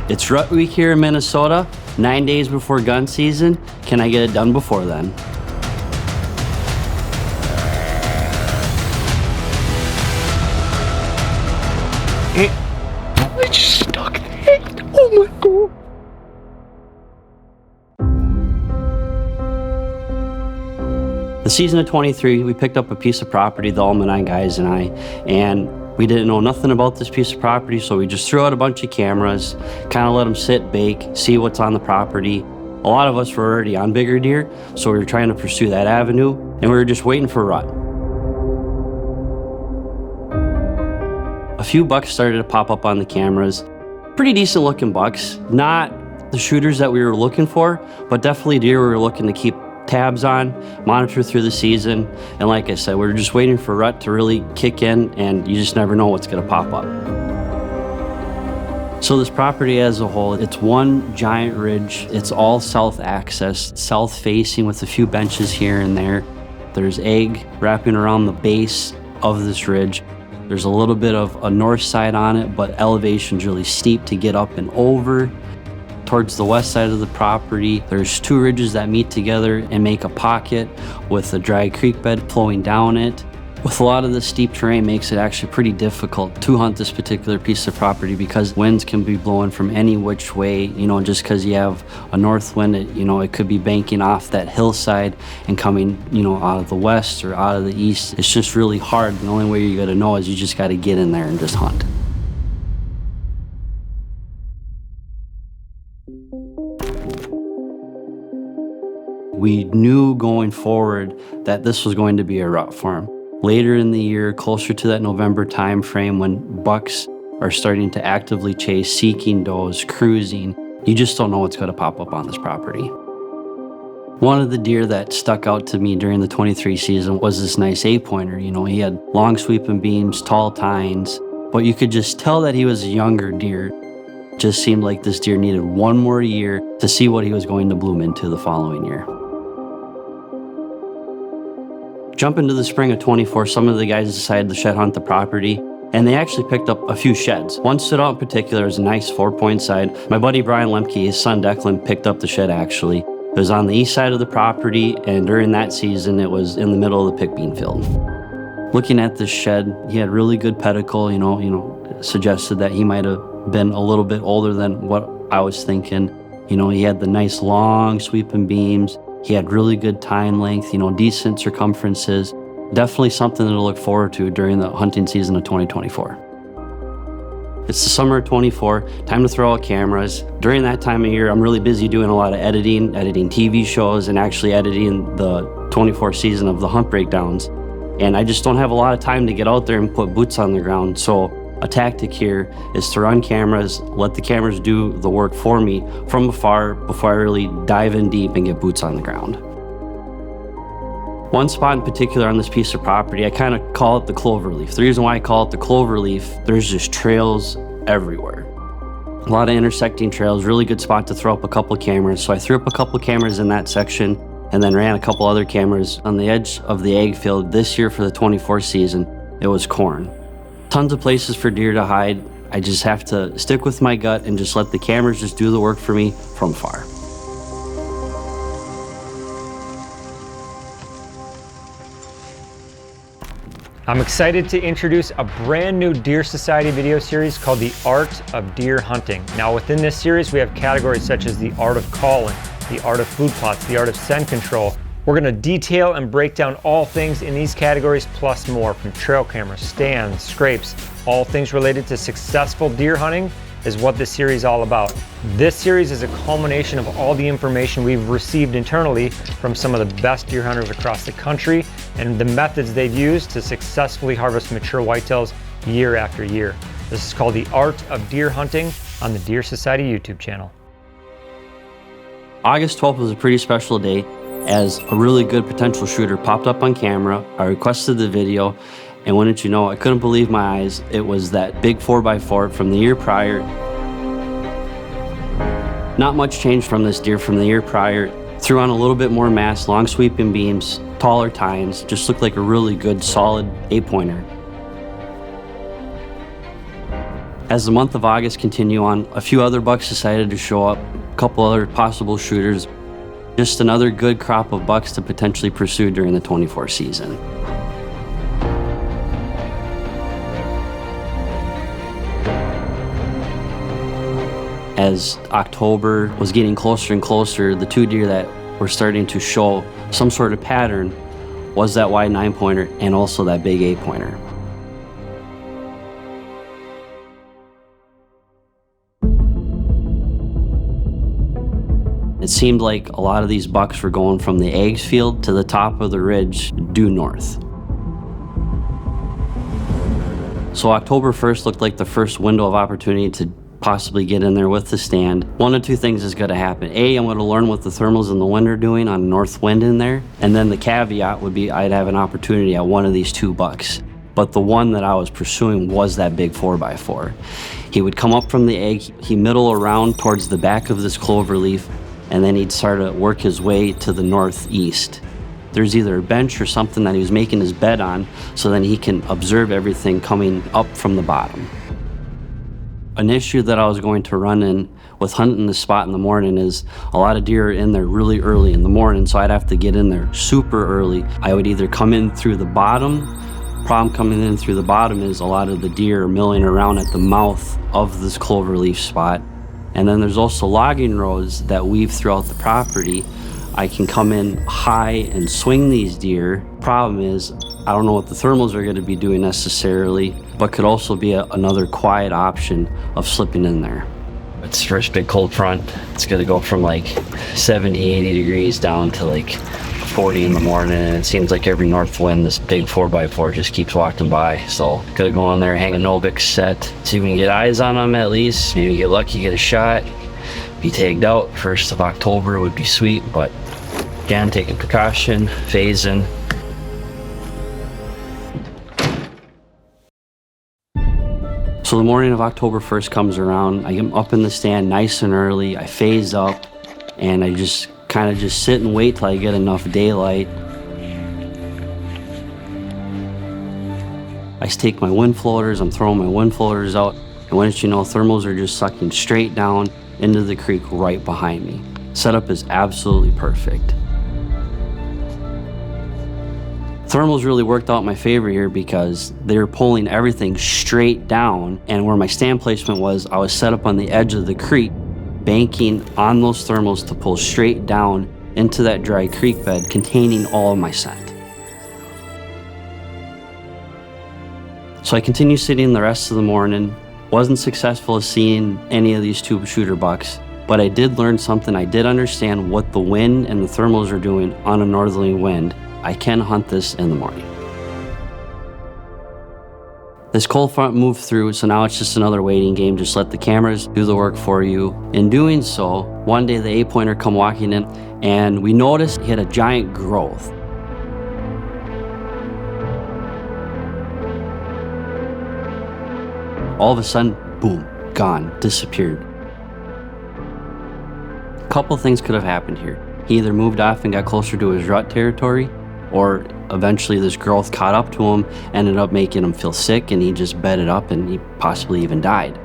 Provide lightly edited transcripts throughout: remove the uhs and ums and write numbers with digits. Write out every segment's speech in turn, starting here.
It's rut week here in Minnesota, 9 days before gun season. Can I get it done before then? I just stuck it. Oh my God. The season of 23, we picked up a piece of property, the Almanine guys and I, and we didn't know nothing about this piece of property, so we just threw out a bunch of cameras, kind of let them sit, bake, see what's on the property. A lot of us were already on bigger deer, so we were trying to pursue that avenue, and we were just waiting for a rut. A few bucks started to pop up on the cameras. Pretty decent looking bucks. Not the shooters that we were looking for, but definitely deer we were looking to keep tabs on, monitor through the season. And like I said, we're just waiting for rut to really kick in, and you just never know what's gonna pop up. So this property as a whole, it's one giant ridge. It's all south access, south facing with a few benches here and there. There's egg wrapping around the base of this ridge. There's a little bit of a north side on it, but elevation's really steep to get up and over. Towards the west side of the property, there's two ridges that meet together and make a pocket with a dry creek bed flowing down it. With a lot of the steep terrain makes it actually pretty difficult to hunt this particular piece of property because winds can be blowing from any which way, just because you have a north wind, it could be banking off that hillside and coming, out of the west or out of the east. It's just really hard. The only way you gotta know is you just gotta get in there and just hunt. We knew going forward that this was going to be a rut for him. Later in the year, closer to that November time frame when bucks are starting to actively chase, seeking does, cruising, you just don't know what's going to pop up on this property. One of the deer that stuck out to me during the 23 season was this nice 8-pointer. He had long sweeping beams, tall tines, but you could just tell that he was a younger deer. Just seemed like this deer needed one more year to see what he was going to bloom into the following year. Jump into the spring of 24, some of the guys decided to shed hunt the property, and they actually picked up a few sheds. One stood out in particular, it was a nice 4-point side. My buddy Brian Lemke, his son Declan, picked up the shed actually. It was on the east side of the property, and during that season, it was in the middle of the pick bean field. Looking at this shed, he had really good pedicle, suggested that he might have been a little bit older than what I was thinking. He had the nice long sweeping beams. He had really good tine length, decent circumferences. Definitely something to look forward to during the hunting season of 2024. It's the summer of 24, time to throw out cameras. During that time of year, I'm really busy doing a lot of editing TV shows, and actually editing the 24 season of the Hunt Breakdowns. And I just don't have a lot of time to get out there and put boots on the ground. So a tactic here is to run cameras, let the cameras do the work for me from afar before I really dive in deep and get boots on the ground. One spot in particular on this piece of property, I kind of call it the cloverleaf. The reason why I call it the cloverleaf, there's just trails everywhere. A lot of intersecting trails, really good spot to throw up a couple cameras. So I threw up a couple cameras in that section and then ran a couple other cameras on the edge of the ag field. This year for the 24 season, it was corn. Tons of places for deer to hide. I just have to stick with my gut and just let the cameras just do the work for me from far. I'm excited to introduce a brand new Deer Society video series called The Art of Deer Hunting. Now within this series, we have categories such as the art of calling, the art of food plots, the art of scent control. We're gonna detail and break down all things in these categories plus more, from trail cameras, stands, scrapes, all things related to successful deer hunting is what this series is all about. This series is a culmination of all the information we've received internally from some of the best deer hunters across the country and the methods they've used to successfully harvest mature whitetails year after year. This is called The Art of Deer Hunting on the Deer Society YouTube channel. August 12th was a pretty special day, as a really good potential shooter popped up on camera. I requested the video, and wouldn't you know, I couldn't believe my eyes. It was that big 4x4 from the year prior. Not much change from this deer from the year prior. Threw on a little bit more mass, long sweeping beams, taller tines, just looked like a really good solid 8-pointer. As the month of August continued on, a few other bucks decided to show up, a couple other possible shooters, just another good crop of bucks to potentially pursue during the 24 season. As October was getting closer and closer, the two deer that were starting to show some sort of pattern was that wide 9-pointer and also that big 8-pointer. It seemed like a lot of these bucks were going from the eggs field to the top of the ridge due north. So October 1st looked like the first window of opportunity to possibly get in there with the stand. One of two things is going to happen. A, I'm going to learn what the thermals in the wind are doing on north wind in there. And then the caveat would be I'd have an opportunity at one of these two bucks. But the one that I was pursuing was that big 4x4. He would come up from the egg, he'd middle around towards the back of this clover leaf, and then he'd start to work his way to the northeast. There's either a bench or something that he was making his bed on, so then he can observe everything coming up from the bottom. An issue that I was going to run in with hunting this spot in the morning is a lot of deer are in there really early in the morning, so I'd have to get in there super early. I would either come in through the bottom. Problem coming in through the bottom is a lot of the deer are milling around at the mouth of this cloverleaf spot. And then there's also logging roads that weave throughout the property. I can come in high and swing these deer. Problem is, I don't know what the thermals are going to be doing necessarily, but could also be another quiet option of slipping in there. It's first big cold front. It's going to go from like 70, 80 degrees down to like 40 in the morning, and it seems like every north wind, this big 4x4 just keeps walking by. So gotta go on there, hang a Novik set, see if we can get eyes on them at least, maybe get lucky, get a shot, be tagged out. 1st of October would be sweet, but again, taking precaution, phasing. So the morning of October 1st comes around, I am up in the stand nice and early, I phase up, and I just kind of just sit and wait till I get enough daylight. I take my wind floaters, I'm throwing my wind floaters out, and once you know, thermals are just sucking straight down into the creek right behind me. Setup is absolutely perfect. Thermals really worked out in my favor here because they were pulling everything straight down, and where my stand placement was, I was set up on the edge of the creek, banking on those thermals to pull straight down into that dry creek bed containing all of my scent. So I continued sitting the rest of the morning, wasn't successful at seeing any of these two shooter bucks, but I did learn something. I did understand what the wind and the thermals are doing on a northerly wind. I can hunt this in the morning. This cold front moved through, so now it's just another waiting game. Just let the cameras do the work for you. In doing so, one day the 8-pointer come walking in, and we noticed he had a giant growth. All of a sudden, boom, gone, disappeared. A couple things could have happened here. He either moved off and got closer to his rut territory, or eventually this growth caught up to him, ended up making him feel sick, and he just bedded up and he possibly even died.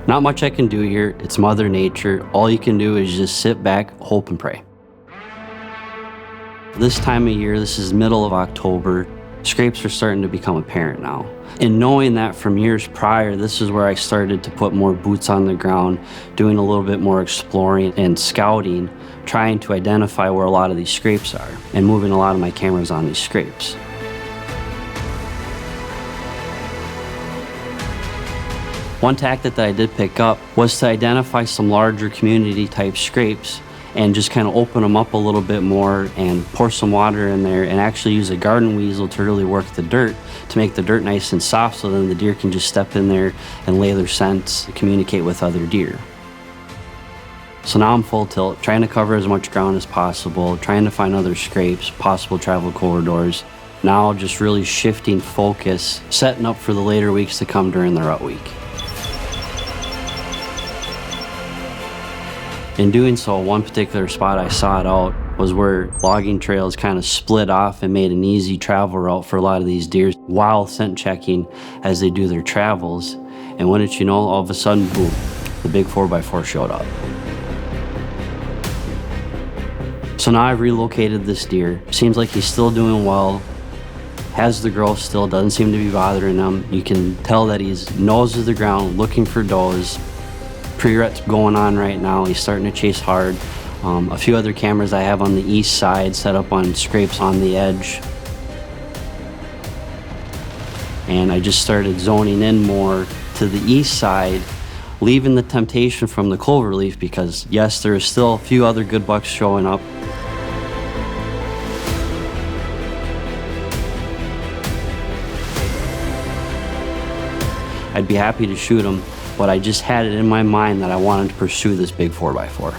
Not much I can do here. It's Mother Nature. All you can do is just sit back, hope and pray. This time of year, this is middle of October, scrapes are starting to become apparent now. And knowing that from years prior, this is where I started to put more boots on the ground, doing a little bit more exploring and scouting, trying to identify where a lot of these scrapes are and moving a lot of my cameras on these scrapes. One tactic that I did pick up was to identify some larger community type scrapes and just kind of open them up a little bit more and pour some water in there and actually use a garden weasel to really work the dirt to make the dirt nice and soft, so then the deer can just step in there and lay their scents and communicate with other deer. So now I'm full tilt, trying to cover as much ground as possible, trying to find other scrapes, possible travel corridors. Now just really shifting focus, setting up for the later weeks to come during the rut week. In doing so, one particular spot I sought out was where logging trails kind of split off and made an easy travel route for a lot of these deer while scent checking as they do their travels. And wouldn't you know, all of a sudden, boom, the big 4x4 showed up. So now I've relocated this deer. Seems like he's still doing well. Has the growth still, doesn't seem to be bothering him. You can tell that he's nose to the ground, looking for does. Pre-rut's going on right now. He's starting to chase hard. A few other cameras I have on the east side set up on scrapes on the edge. And I just started zoning in more to the east side, leaving the temptation from the cloverleaf because yes, there is still a few other good bucks showing up. I'd be happy to shoot them, but I just had it in my mind that I wanted to pursue this big 4x4.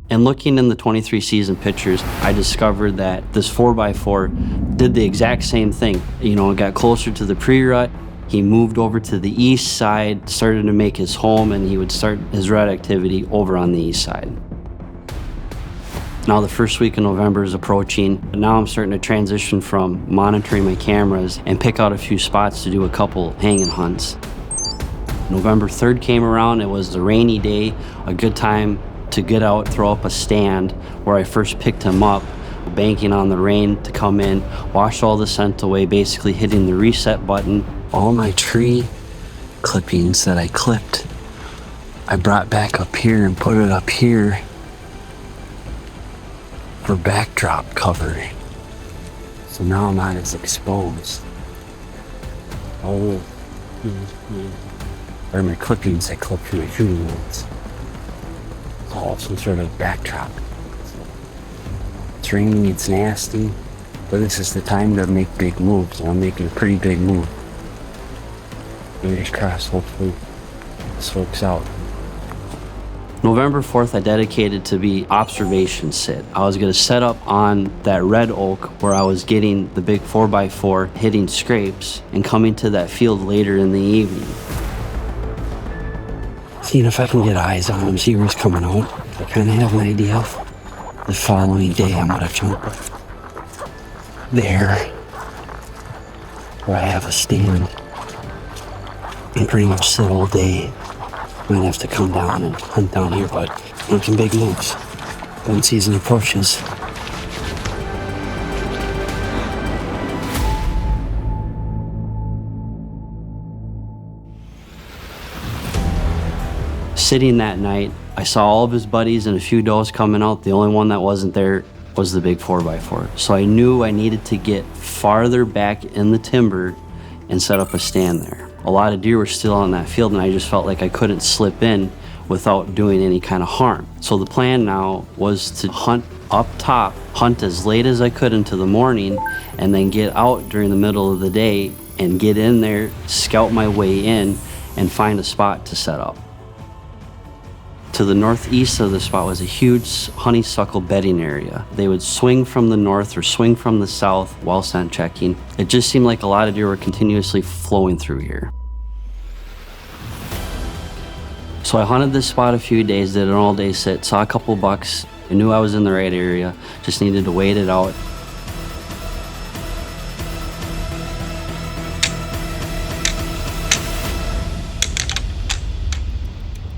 And looking in the 23 season pictures, I discovered that this 4x4 did the exact same thing. You know, it got closer to the pre-rut. He moved over to the east side, started to make his home, and he would start his rut activity over on the east side. Now the first week of November is approaching, and now I'm starting to transition from monitoring my cameras and pick out a few spots to do a couple hanging hunts. November 3rd came around. It was a rainy day, a good time to get out, throw up a stand where I first picked him up, banking on the rain to come in, wash all the scent away, basically hitting the reset button. All my tree clippings that I clipped, I brought back up here and put it up here for backdrop cover. So now I'm not as exposed. Oh, or my clippings I clipped for my shooting ones. Oh, some sort of backdrop. It's raining, it's nasty, but this is the time to make big moves. I'm making a pretty big move. Fingers crossed, hopefully this works out. November 4th, I dedicated to be observation sit. I was gonna set up on that red oak where I was getting the big 4x4, hitting scrapes, and coming to that field later in the evening. Seeing if I can get eyes on him, see where he's coming out. I kind of have an idea of the following day I'm gonna jump there where I have a stand and pretty much sit all day. Might have to come down and hunt down here, but making big moves. Gun season approaches. Sitting that night, I saw all of his buddies and a few does coming out. The only one that wasn't there was the big 4x4. So I knew I needed to get farther back in the timber and set up a stand there. A lot of deer were still on that field, and I just felt like I couldn't slip in without doing any kind of harm. So the plan now was to hunt up top, hunt as late as I could into the morning, and then get out during the middle of the day and get in there, scout my way in, and find a spot to set up. To the northeast of the spot was a huge honeysuckle bedding area. They would swing from the north or swing from the south while scent checking. It just seemed like a lot of deer were continuously flowing through here. So I hunted this spot a few days, did an all-day sit, saw a couple bucks. I knew I was in the right area, just needed to wait it out.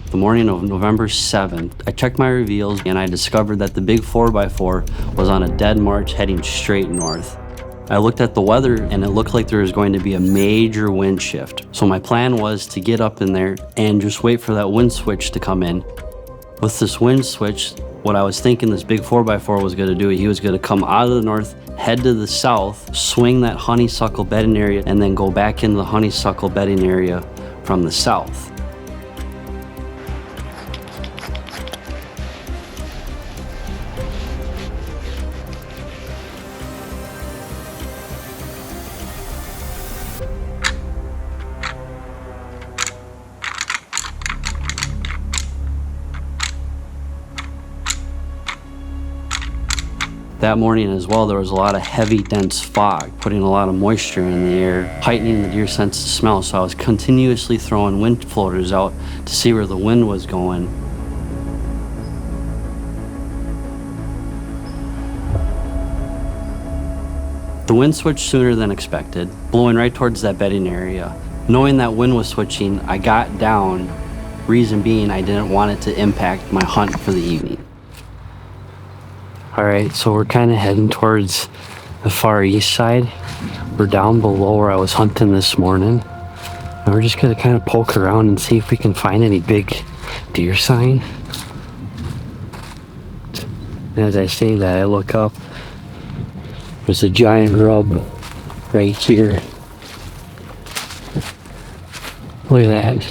The morning of November 7th, I checked my reveals and I discovered that the big 4x4 was on a dead march heading straight north. I looked at the weather and it looked like there was going to be a major wind shift. So my plan was to get up in there and just wait for that wind switch to come in. With this wind switch, what I was thinking this big 4x4 was going to do, he was going to come out of the north, head to the south, swing that honeysuckle bedding area, and then go back into the honeysuckle bedding area from the south. That morning as well, there was a lot of heavy, dense fog, putting a lot of moisture in the air, heightening the deer sense of smell. So I was continuously throwing wind floaters out to see where the wind was going. The wind switched sooner than expected, blowing right towards that bedding area. Knowing that wind was switching, I got down, reason being I didn't want it to impact my hunt for the evening. All right, so we're kind of heading towards the far east side. We're down below where I was hunting this morning. And we're just gonna kind of poke around and see if we can find any big deer sign. And as I say that, I look up. There's a giant rub right here. Look at that.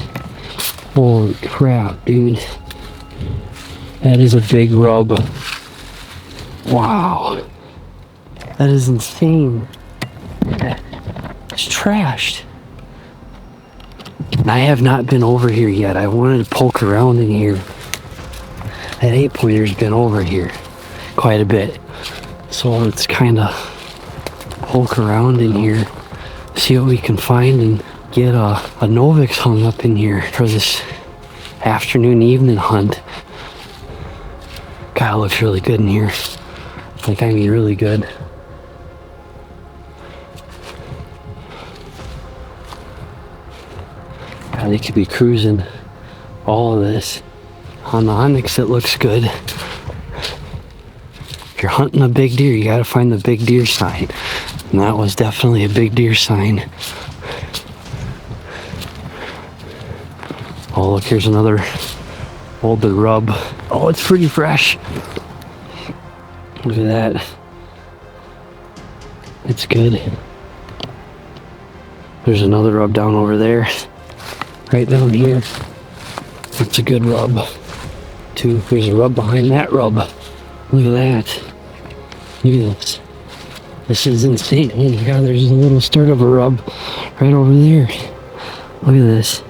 Holy crap, dude. That is a big rub. Wow. That is insane. It's trashed. And I have not been over here yet. I wanted to poke around in here. That 8-pointer's been over here quite a bit. So let's kind of poke around in here, see what we can find, and get a Novix hung up in here for this afternoon evening hunt. God, it looks really good in here. Like, I mean, really good. God, they could be cruising all of this. On the Onyx, it looks good. If you're hunting a big deer, you gotta find the big deer sign. And that was definitely a big deer sign. Oh, look, here's another older rub. Oh, it's pretty fresh. Look at that. It's good. There's another rub down over there. Right down here. That's a good rub. Two, there's a rub behind that rub. Look at that. Look at this. This is insane. Oh my God, there's a little start of a rub right over there. Look at this.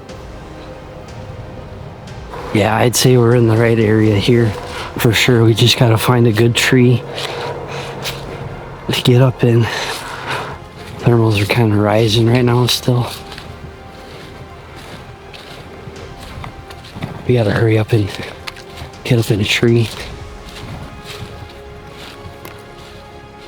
Yeah, I'd say we're in the right area here for sure. We just gotta find a good tree to get up in. Thermals are kind of rising right now still. We gotta hurry up and get up in a tree.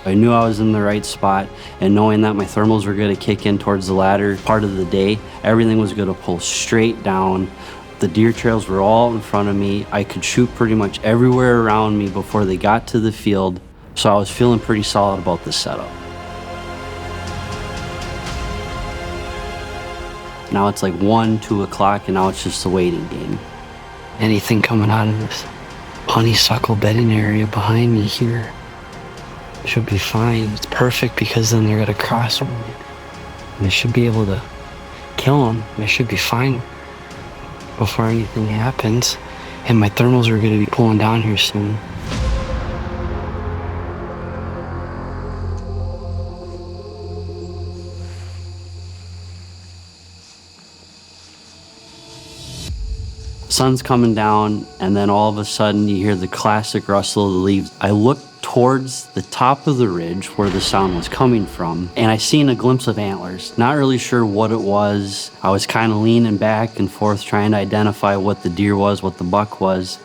I knew I was in the right spot, and knowing that my thermals were gonna kick in towards the latter part of the day, everything was gonna pull straight down. The deer trails were all in front of me. I could shoot pretty much everywhere around me before they got to the field, so I was feeling pretty solid about this setup. Now it's like 1, 2 o'clock, and now it's just a waiting game. Anything coming out of this honeysuckle bedding area behind me here should be fine. It's perfect because then they're gonna cross them. And they should be able to kill them. They should be fine before anything happens. And my thermals are gonna be pulling down here soon. Sun's coming down, and then all of a sudden you hear the classic rustle of the leaves. I looked towards the top of the ridge where the sound was coming from, and I seen a glimpse of antlers. Not really sure what it was. I was kind of leaning back and forth trying to identify what the deer was, what the buck was.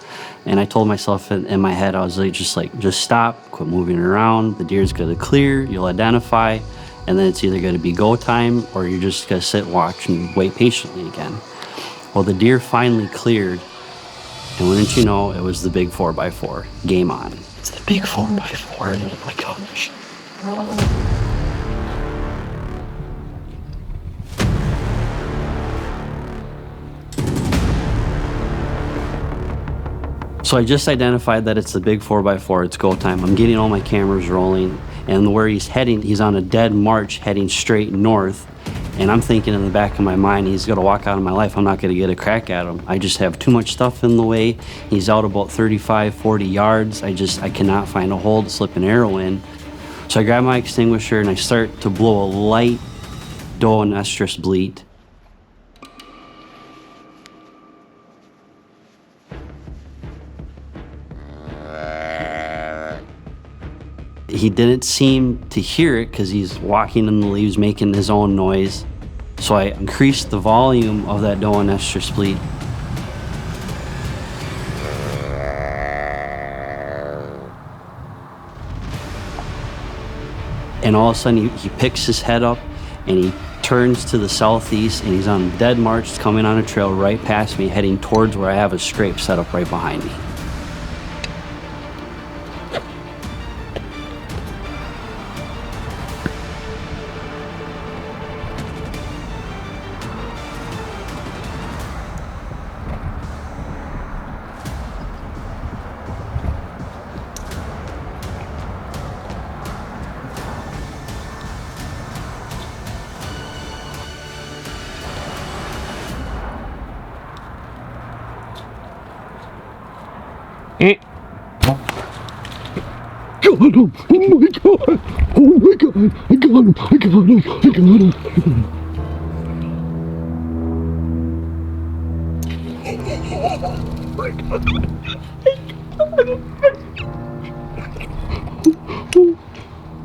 And I told myself in my head, I was like, just stop, quit moving around. The deer's gonna clear, you'll identify, and then it's either gonna be go time or you're just gonna sit, watch, and wait patiently again. Well, the deer finally cleared, and wouldn't you know, it was the big 4x4. Game on. It's the big 4x4. Oh my gosh. So I just identified that it's the big 4x4. It's go time. I'm getting all my cameras rolling, and where he's heading, he's on a dead march heading straight north. And I'm thinking in the back of my mind, he's gonna walk out of my life. I'm not gonna get a crack at him. I just have too much stuff in the way. He's out about 35, 40 yards. I cannot find a hole to slip an arrow in. So I grab my extinguisher and I start to blow a light doe and estrus bleat. He didn't seem to hear it because he's walking in the leaves making his own noise. So I increased the volume of that doe and estrus bleat. And all of a sudden he picks his head up and he turns to the southeast, and he's on a dead march coming on a trail right past me, heading towards where I have a scrape set up right behind me. Got him! Oh my god! Oh my god! I got him! I got him! I got him!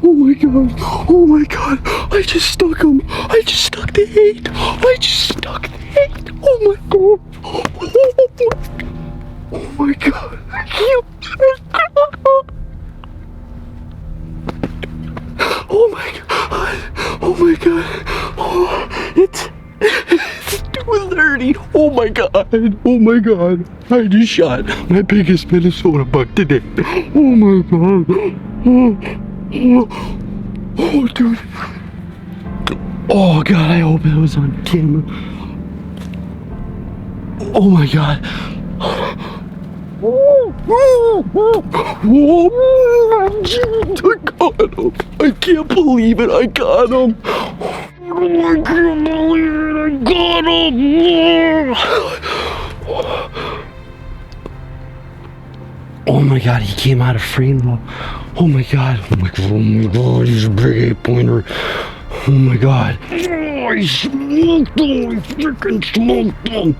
Oh my god! Oh my god! Oh my god! I just stuck him! I just stuck the 8! I just stuck the 8! Oh my god! Oh my god! Oh my god! Oh my god! Oh, it's 2:30! Oh my god! Oh my god! I just shot my biggest Minnesota buck today! Oh my god! Oh, dude! Oh god! I hope it was on camera! Oh my god! Oh, I got him! I can't believe it! I got him! I can't believe it! I got him! Oh my god, he came out of frame though. Oh my god! Oh my god! Oh my god! He's a big 8-pointer. Oh my god! Oh, I smoked him! I freaking smoked him!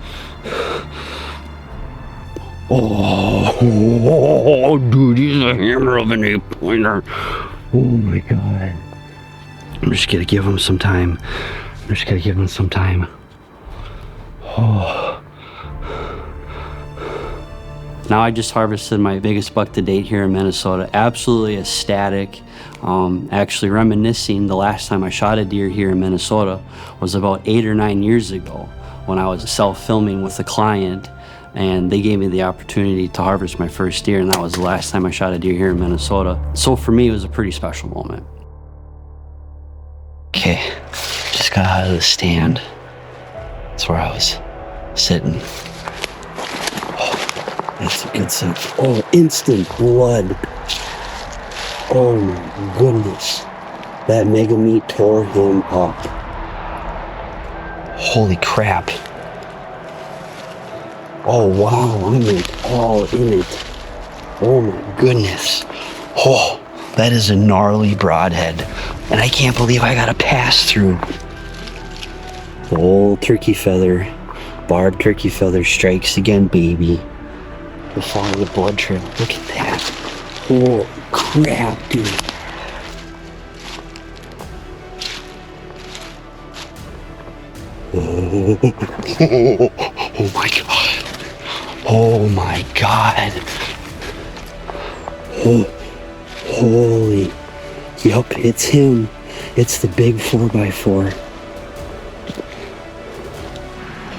Oh, dude, he's a hammer of an 8-pointer. Oh my god. I'm just gonna give him some time. Oh. Now I just harvested my biggest buck to date here in Minnesota. Absolutely ecstatic. Actually reminiscing, the last time I shot a deer here in Minnesota was about 8 or 9 years ago when I was self-filming with a client, and they gave me the opportunity to harvest my first deer, and that was the last time I shot a deer here in Minnesota. So for me, it was a pretty special moment. Okay, just got out of the stand. That's where I was sitting. Oh, instant blood. Oh my goodness. That mega meat tore him up. Holy crap. Oh wow, I went all in it. Oh my goodness. Oh, that is a gnarly broadhead. And I can't believe I got a pass through. Old turkey feather, barbed turkey feather strikes again, baby. We'll follow the blood trail. Look at that. Oh crap, dude. Oh my god. Oh my god. Oh, holy. Yup, it's him. It's the big 4x4.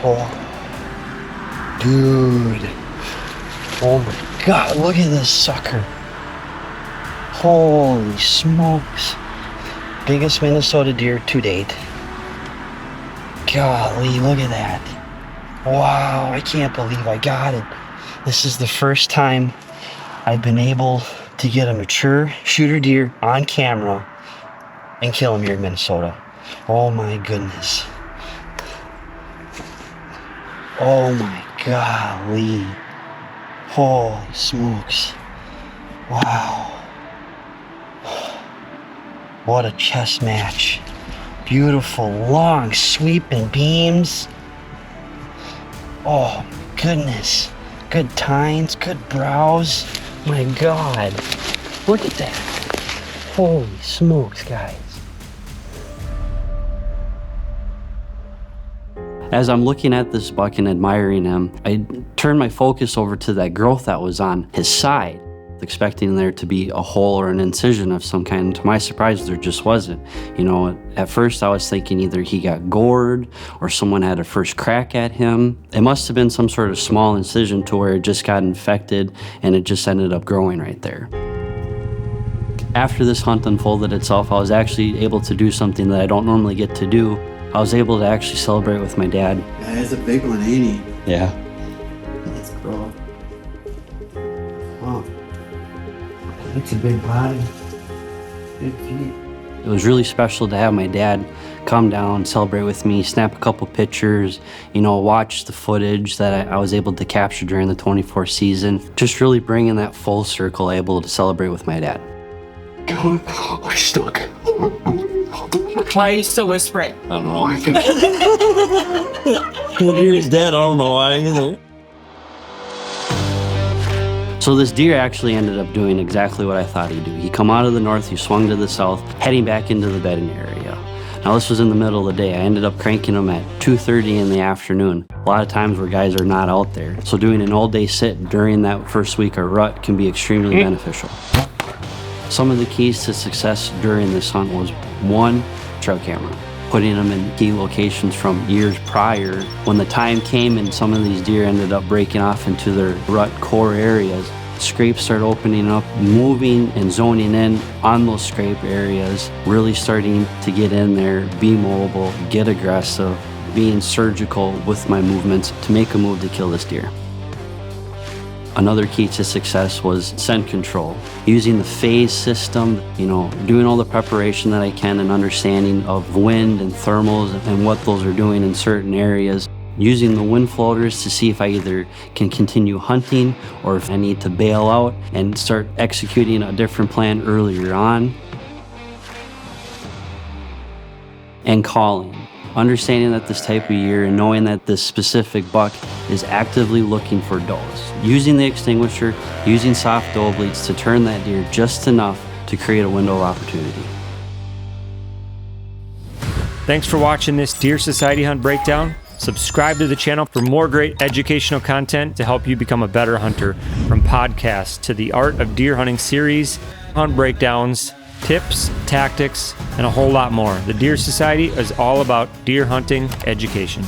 Oh, dude. Oh my god, look at this sucker. Holy smokes. Biggest Minnesota deer to date. Golly, look at that. Wow, I can't believe I got it. This is the first time I've been able to get a mature shooter deer on camera and kill him here in Minnesota. Oh my goodness. Oh my golly. Holy smokes. Wow. What a chess match. Beautiful, long, sweeping beams. Oh my goodness. Good tines, good brows. My god. Look at that. Holy smokes, guys. As I'm looking at this buck and admiring him, I turned my focus over to that growth that was on his side. expecting there to be a hole or an incision of some kind. To my surprise, there just wasn't. You know, at first I was thinking either he got gored or someone had a first crack at him. It must have been some sort of small incision to where it just got infected and it just ended up growing right there. After this hunt unfolded itself, I was actually able to do something that I don't normally get to do. I was able to actually celebrate with my dad. Yeah, it's a big one, ain't he? Yeah. Let's go. Wow. That's a big body. 8 feet. It was really special to have my dad come down, celebrate with me, snap a couple pictures, you know, watch the footage that I was able to capture during the 24 season. Just really bringing that full circle, able to celebrate with my dad. We're stuck. Why are you still whispering? I don't know. He's dead, I don't know why either. So this deer actually ended up doing exactly what I thought he'd do. He come out of the north, he swung to the south, heading back into the bedding area. Now this was in the middle of the day. I ended up cranking him at 2:30 in the afternoon. A lot of times where guys are not out there. So doing an all-day sit during that first week of rut can be extremely beneficial. Some of the keys to success during this hunt was, 1, trail camera. Putting them in key locations from years prior. When the time came and some of these deer ended up breaking off into their rut core areas, scrapes started opening up, moving and zoning in on those scrape areas, really starting to get in there, be mobile, get aggressive, being surgical with my movements to make a move to kill this deer. Another key to success was scent control. Using the phase system, you know, doing all the preparation that I can and understanding of wind and thermals and what those are doing in certain areas. Using the wind floaters to see if I either can continue hunting or if I need to bail out and start executing a different plan earlier on. And calling. Understanding that this type of year and knowing that this specific buck is actively looking for does. Using the extinguisher, using soft doe bleeds to turn that deer just enough to create a window of opportunity. Thanks for watching this Deer Society Hunt Breakdown. Subscribe to the channel for more great educational content to help you become a better hunter. From podcasts to the Art of Deer Hunting series, hunt breakdowns, tips, tactics, and a whole lot more. The Deer Society is all about deer hunting education.